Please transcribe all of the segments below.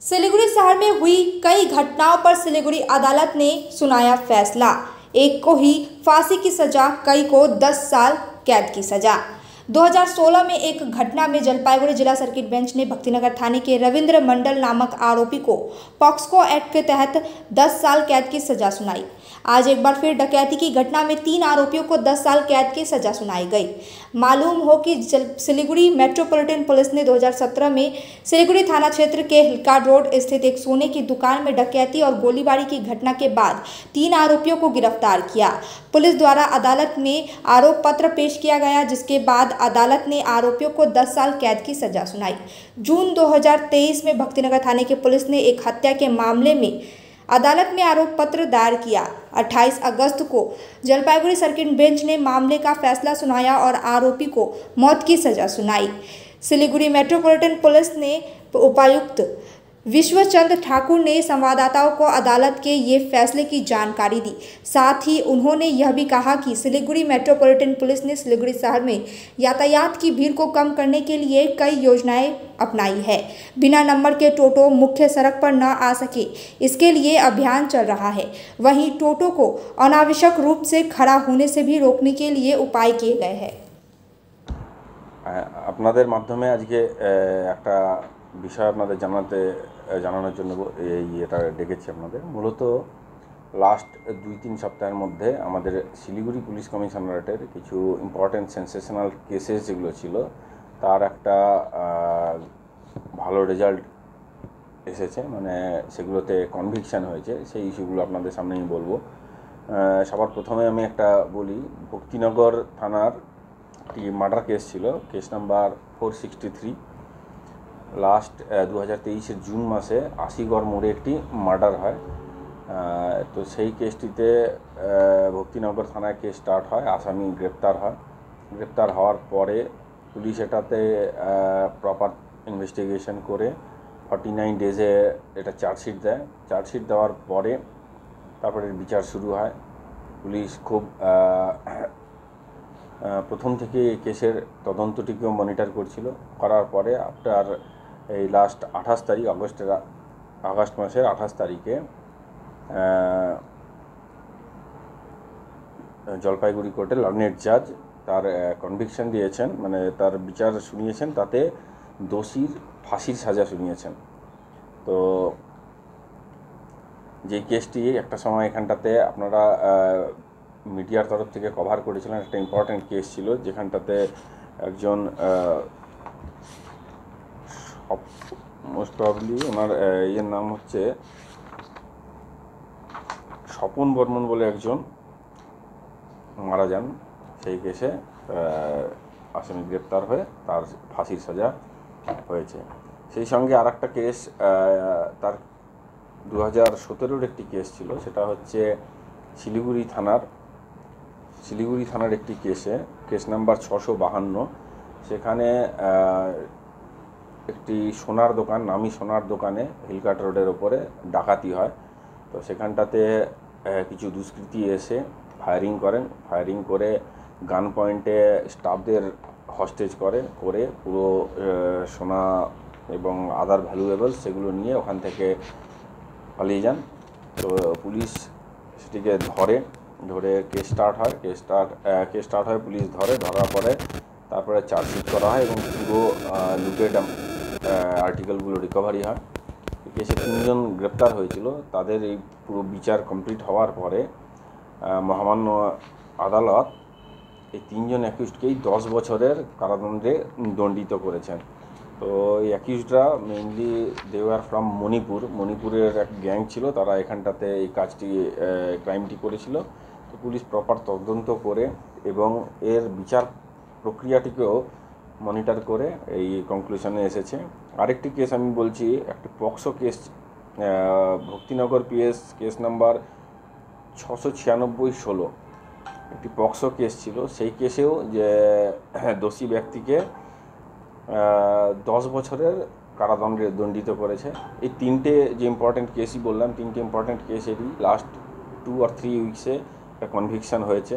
सिलीगुड़ी शहर में हुई कई घटनाओं पर सिलीगुड़ी अदालत ने सुनाया फैसला। एक को ही फांसी की सजा, कई को 10 साल कैद की सजा। 2016 में एक घटना में जलपाईगुड़ी जिला सर्किट बेंच ने भक्तिनगर थाने के रविंद्र मंडल नामक आरोपी को पॉक्सो एक्ट के तहत 10 साल कैद की सजा सुनाई। आज एक बार फिर डकैती की घटना में 3 आरोपियों को 10 साल कैद की सजा सुनाई गई। मालूम हो कि सिलीगुड़ी मेट्रोपॉलिटन पुलिस ने 2017 में सिलीगुड़ी थाना क्षेत्र के हिलकार्ड रोड स्थित एक सोने की दुकान में डकैती और गोलीबारी की घटना के बाद 3 आरोपियों को गिरफ्तार किया। पुलिस द्वारा अदालत में आरोप पत्र पेश किया गया, जिसके बाद अदालत ने आरोपियों को 10 साल कैद की सजा सुनाई। जून 2023 में भक्तिनगर थाने की पुलिस ने एक हत्या के मामले में अदालत में आरोप पत्र दायर किया। 28 अगस्त को जलपाईगुड़ी सर्किट बेंच ने मामले का फैसला सुनाया और आरोपी को मौत की सजा सुनाई। सिलीगुड़ी मेट्रोपॉलिटन पुलिस ने उपायुक्त विश्वचंद्र ठाकुर ने संवाददाताओं को अदालत के ये फैसले की जानकारी दी। साथ ही उन्होंने यह भी कहा कि सिलीगुड़ी मेट्रोपॉलिटन पुलिस ने सिलीगुड़ी शहर में यातायात की भीड़ को कम करने के लिए कई योजनाएं अपनाई है। बिना नंबर के टोटो मुख्य सड़क पर न आ सके, इसके लिए अभियान चल रहा है। वहीं टोटो को अनावश्यक रूप से खड़ा होने से भी रोकने के लिए उपाय किए गए हैं। আপনাদের মাধ্যমে আজকে একটা বিষয় আপনাদের জানানোর জন্য এটা ডেকেছি। আপনাদের মূলত লাস্ট 2-3 সপ্তাহের মধ্যে আমাদের শিলিগুড়ি পুলিশ কমিশনারেটের কিছু ইম্পর্টেন্ট সেন্সেশনাল কেসেস যেগুলো ছিল তার একটা ভালো রেজাল্ট এসেছে, মানে সেগুলোতে কনভিকশন হয়েছে। সেই ইস্যুগুলো আপনাদের সামনে আমি বলবো। সবার প্রথমে আমি একটা বলি, ভক্তিনগর থানার একটি মার্ডার কেস ছিল, কেস নাম্বার 463। লাস্ট 2023-এর জুন মাসে আশিগড় মোড়ে একটি মার্ডার হয়। তো সেই কেসটিতে ভক্তিনগর থানায় কেস স্টার্ট হয়, আসামি গ্রেপ্তার হয়। গ্রেপ্তার হওয়ার পরে পুলিশ এটাতে প্রপার ইনভেস্টিগেশন করে 49 ডেজে এটা চার্জশিট দেয়। চার্জশিট দেওয়ার পরে তারপরে বিচার শুরু হয়। পুলিশ খুব প্রথম থেকে এই কেসের তদন্তটিকেও মনিটর করছিল। করার পরে আফটার এই লাস্ট 28 তারিখ আগস্ট মাসের 28 তারিখে জলপাইগুড়ি কোর্টে লার্নেড জাজ তার কনভিকশন দিয়েছেন, মানে তার বিচার শুনিয়েছেন। তাতে দোষীর ফাঁসির সাজা শুনিয়েছেন। তো যে কেসটি একটা সময় এখানটাতে আপনারা মিডিয়ার তরফ থেকে কভার করেছিলেন, একটা ইম্পর্ট্যান্ট কেস ছিল যেখানটাতে একজন মোস্ট প্রবাবলি ওনার ইয়ের নাম হচ্ছে স্বপন বর্মন বলে একজন মারা যান। সেই কেসে আসামি গ্রেপ্তার হয়ে তার ফাঁসির সাজা হয়েছে। সেই সঙ্গে আর একটা কেস তার 2017-র একটি কেস ছিল, সেটা হচ্ছে শিলিগুড়ি থানার একটি কেস নাম্বার 652। সেখানে একটি সোনার দোকান, নামি সোনার দোকানে হিলকার্ড রোডের ওপরে ডাকাতি হয়। তো সেখানটাতে কিছু দুষ্কৃতী এসে ফায়ারিং করেন। ফায়ারিং করে গান পয়েন্টে স্টাফদের হস্টেজ করে পুরো সোনা এবং আদার ভ্যালুয়েবলস সেগুলো নিয়ে ওখান থেকে পালিয়ে যান। তো পুলিশ সেটিকে ধরে কেস স্টার্ট হয়। পুলিশ ধরার পরে তারপরে চার্জশিট করা হয় এবং পুরো লুটেড আর্টিকেলগুলো রিকভারি হয়। কেসে 3 জন গ্রেপ্তার হয়েছিল। তাদের এই পুরো বিচার কমপ্লিট হওয়ার পরে মহামান্য আদালত এই 3 জন অ্যাকিউজডকেই 10 বছরের কারাদণ্ডে দণ্ডিত করেছেন। তো এই অ্যাকিউজডরা মেইনলি দে ওয়ার ফ্রম মণিপুরের এক গ্যাং ছিল, তারা এখানটাতে এই ক্রাইমটি করেছিল। তো পুলিশ প্রপার তদন্ত করে এবং এর বিচার প্রক্রিয়াটিকেও মনিটর করে এই কনক্লুশনে এসেছে। আরেকটি কেস আমি বলছি, একটি POCSO case, Bhaktinagar PS case number 696/16 একটি পক্সো কেস ছিল। সেই কেসেও যে দোষী ব্যক্তিকে 10 বছরের কারাদণ্ডে দণ্ডিত করেছে। এই 3টে যে ইম্পর্ট্যান্ট কেসই বললাম, 3টে ইম্পর্ট্যান্ট কেসেরই লাস্ট 2 or 3 উইকসে একটা কনভিকশন হয়েছে।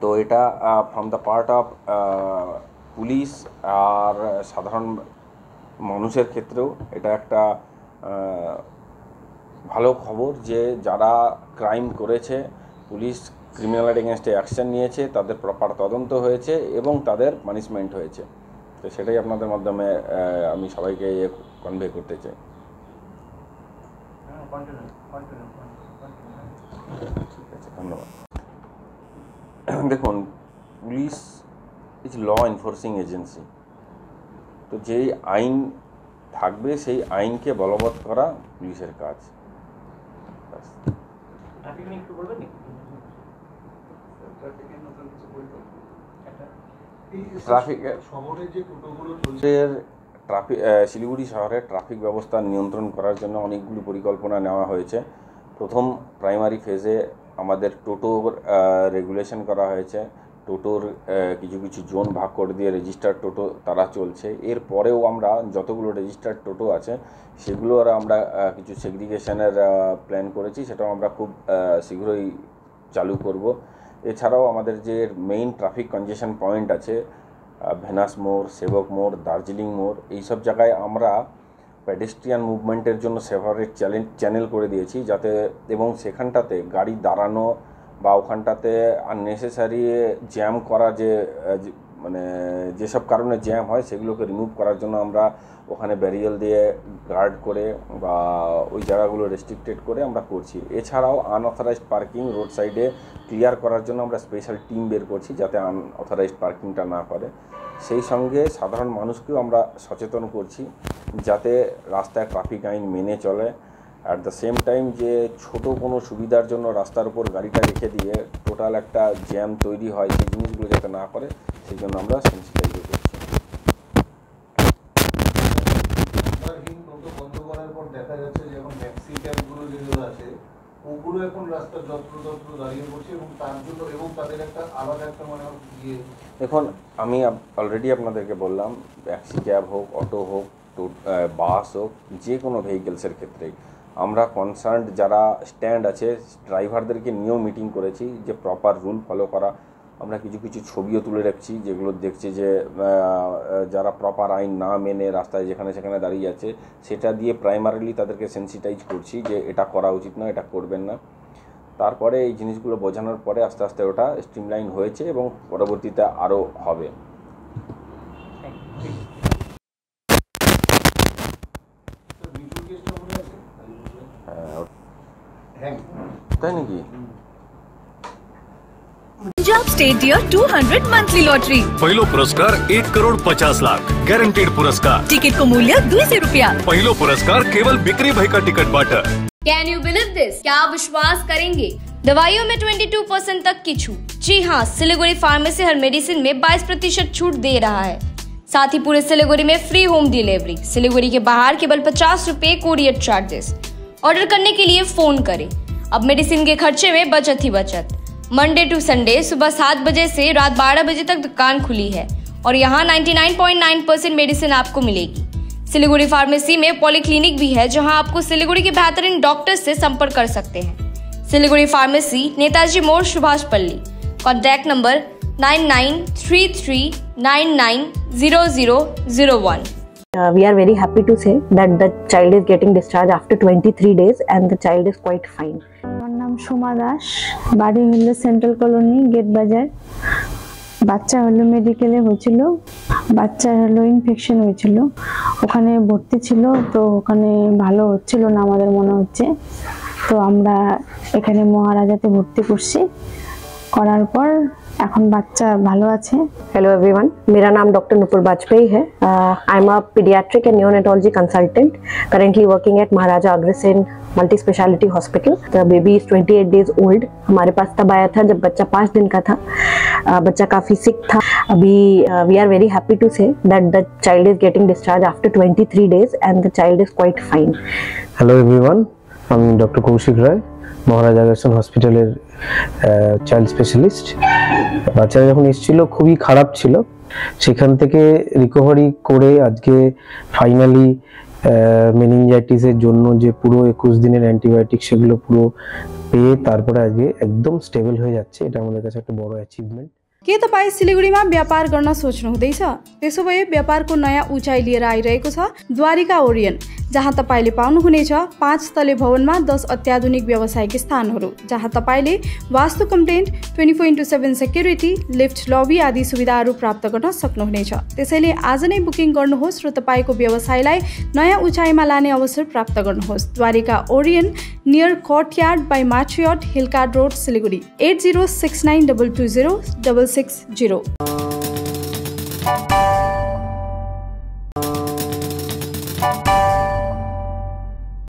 তো এটা from the part of police আর সাধারণ মানুষের ক্ষেত্রেও এটা একটা ভালো খবর যে যারা ক্রাইম করেছে পুলিশ ক্রিমিনাল এগেনস্টে অ্যাকশন নিয়েছে, তাদের প্রপার তদন্ত হয়েছে এবং তাদের পানিশমেন্ট হয়েছে। তো সেটাই আপনাদের মাধ্যমে আমি সবাইকে কনভে করতে চাই। ঠিক আছে, ধন্যবাদ। দেখুন, police is law enforcing agency. তো যেই আইন থাকবে সেই আইনকে বলবৎ করা পুলিশের কাজ। শিলিগুড়ি শহরে ট্রাফিক ব্যবস্থা নিয়ন্ত্রণ করার জন্য অনেকগুলি পরিকল্পনা নেওয়া হয়েছে। প্রথম প্রাইমারি ফেজে আমাদের টোটোর রেগুলেশন করা হয়েছে। টোটোর কিছু কিছু জোন ভাগ করে দিয়ে রেজিস্টার্ড টোটো তারা চলছে। এরপরেও আমরা যতগুলো রেজিস্টার্ড টোটো আছে সেগুলোর আমরা কিছু সেগ্রিগেশনের প্ল্যান করেছি, সেটাও আমরা খুব শীঘ্রই চালু করব। এছাড়াও আমাদের যে মেইন ট্রাফিক কনজেশন পয়েন্ট আছে, ভেনাস মোড়, সেবক মোড়, দার্জিলিং মোড়, এইসব জায়গায় আমরা পেডেস্ট্রিয়ান মুভমেন্টের জন্য সেপারেট চ্যানেল করে দিয়েছি, যাতে এবং সেখানটাতে গাড়ি দাঁড়ানো বা ওখানটাতে আননেসেসারি জ্যাম করা মানে যেসব কারণে জ্যাম হয় সেগুলোকে রিমুভ করার জন্য আমরা ওখানে ব্যারিয়েল দিয়ে গার্ড করে বা ওই জায়গাগুলো রেস্ট্রিক্টেড করে আমরা করছি। এছাড়াও আনঅথরাইজড পার্কিং রোড সাইডে ক্লিয়ার করার জন্য আমরা স্পেশাল টিম বের করছি যাতে আনঅথরাইজড পার্কিংটা না করে। সেই সঙ্গে সাধারণ মানুষকেও আমরা সচেতন করছি যাতে রাস্তায় ট্রাফিক আইন মেনে চলে। অ্যাট দ্য সেম টাইম যে ছোট কোনো সুবিধার জন্য রাস্তার উপর গাড়িটা রেখে দিয়ে টোটাল একটা জ্যাম তৈরি হয়, সেই জিনিসগুলো যাতে না করে সেই জন্য আমরা সেন্সিটাইজ করছি। বন্ধ করার পর দেখা যাচ্ছে যে এখন ট্যাক্সি ক্যাবগুলো যেগুলো আছে ওগুলো এখন রাস্তার যত্র দাঁড়িয়ে পড়ছে এবং তার জন্য এবং তাদের একটা আলাদা একটা মানে এখন আমি অলরেডি আপনাদেরকে বললাম, ট্যাক্সি ক্যাব হোক, অটো হোক, বাস হোক, যে কোনো ভেহিকেলসের ক্ষেত্রেই আমরা কনসার্নড যারা স্ট্যান্ড আছে ড্রাইভারদেরকে নিয়েও মিটিং করেছি যে প্রপার রুল ফলো করা। আমরা কিছু কিছু ছবিও তুলে রাখছি যেগুলো দেখছি যে যারা প্রপার আইন না মেনে রাস্তায় যেখানে সেখানে দাঁড়িয়ে আছে, সেটা দিয়ে প্রাইমারিলি তাদেরকে সেন্সিটাইজ করছি যে এটা করা উচিত না, এটা করবেন না। তারপরে এই জিনিসগুলো বোঝানোর পরে আস্তে আস্তে ওটা স্ট্রিমলাইন হয়েছে এবং পরবর্তীতে আরও হবে। তাই নাকি? Punjab state dear 200 monthly lottery. पहलो पुरस्कार 1,50,00,000 गारंटेड पुरस्कार। टिकट को मूल्य 200 रुपया। पहलो पुरस्कार केवल बिक्री भाई का टिकट बांटा। Can you believe this? क्या आप विश्वास करेंगे? दवाइयों में 22% तक की छूट। जी हाँ, सिलीगुड़ी फार्मेसी हर मेडिसिन में 22% छूट दे रहा है। साथ ही पूरे सिलीगुड़ी में फ्री होम डिलीवरी। सिलीगुड़ी के बाहर केवल 50 रुपए कोरियर चार्जेस। ऑर्डर करने के लिए फोन करें। अब मेडिसिन के खर्चे में बचत ही बचत। मंडे टू संडे सुबह 7 बजे से रात 12 बजे तक दुकान खुली है और यहाँ 99.9% मेडिसिन आपको मिलेगी। सिलीगुड़ी फार्मेसी में पॉलीक्लिनिक भी है जहाँ आपको सिलीगुड़ी के बेहतरीन डॉक्टर से संपर्क कर सकते हैं। सिलीगुड़ी फार्मेसी, नेताजी मोड़, सुभाष पल्ली। Contact number 9933990001। We are very happy to say that the child is getting discharged after 23 days and the child is quite fine. আমার নাম সোমা দাস, বাড়ি হলো সেন্ট্রাল কলোনি, গেট বাজার। বাচ্চা হলো মেডিকেলে হয়েছিল, বাচ্চা হলো ইনফেকশন হয়েছিল, ওখানে ভর্তি ছিল, তো ওখানে ভালো হচ্ছিল না আমাদের মনে হচ্ছে, তো আমরা এখানে মহারাজাতে ভর্তি করছি। করার পর এখন বাচ্চা ভালো আছে। Hello everyone, मेरा नाम डॉक्टर नुपुर बाजपेयी है। I am a paediatric and neonatology consultant currently working at Maharaja Agrasen multi speciality hospital. The baby is 28 days old। हमारे पास तब आया था जब बच्चा 5 दिन का था। बच्चा काफी सिक था। अभी we are very happy to say that the child is getting discharge after 23 days and the child is quite fine। Hello everyone, আমি ডক্টর কৌশিক রায়, মহারাজা আগ্রাসন হসপিটালের চাইল্ড স্পেশালিস্ট। বাচ্চারা যখন এসেছিল খুবই খারাপ ছিল, সেখান থেকে রিকভারি করে আজকে ফাইনালি মেনিনজাইটিসের জন্য যে পুরো 21 দিনের অ্যান্টিবায়োটিক সেগুলো পুরো পেয়ে তারপরে আজকে একদম স্টেবল হয়ে যাচ্ছে। এটা আমাদের কাছে একটা বড় অ্যাচিভমেন্ট। के तपाईँ सिलिगुडीमा व्यापार गर्न सोच्नुहुँदैछ? त्यसो भए व्यापारको नयाँ उचाइ लिएर आइरहेको छ द्वारिका ओरियन, जहाँ तपाईँले पाउनुहुनेछ 5 तले भवनमा 10 अत्याधुनिक व्यावसायिक स्थानहरू, जहाँ तपाईँले वास्तु कम्प्लेन्ट, 24/7 सेक्युरिटी, लिफ्ट, लबी आदि सुविधाहरू प्राप्त गर्न सक्नुहुनेछ। त्यसैले आज नै बुकिङ गर्नुहोस् र तपाईँको व्यवसायलाई नयाँ उचाइमा लाने अवसर प्राप्त गर्नुहोस्। Dwarika Orion, near Courtyard by Marriott, Hill Cart road, Siliguri. 8069220660।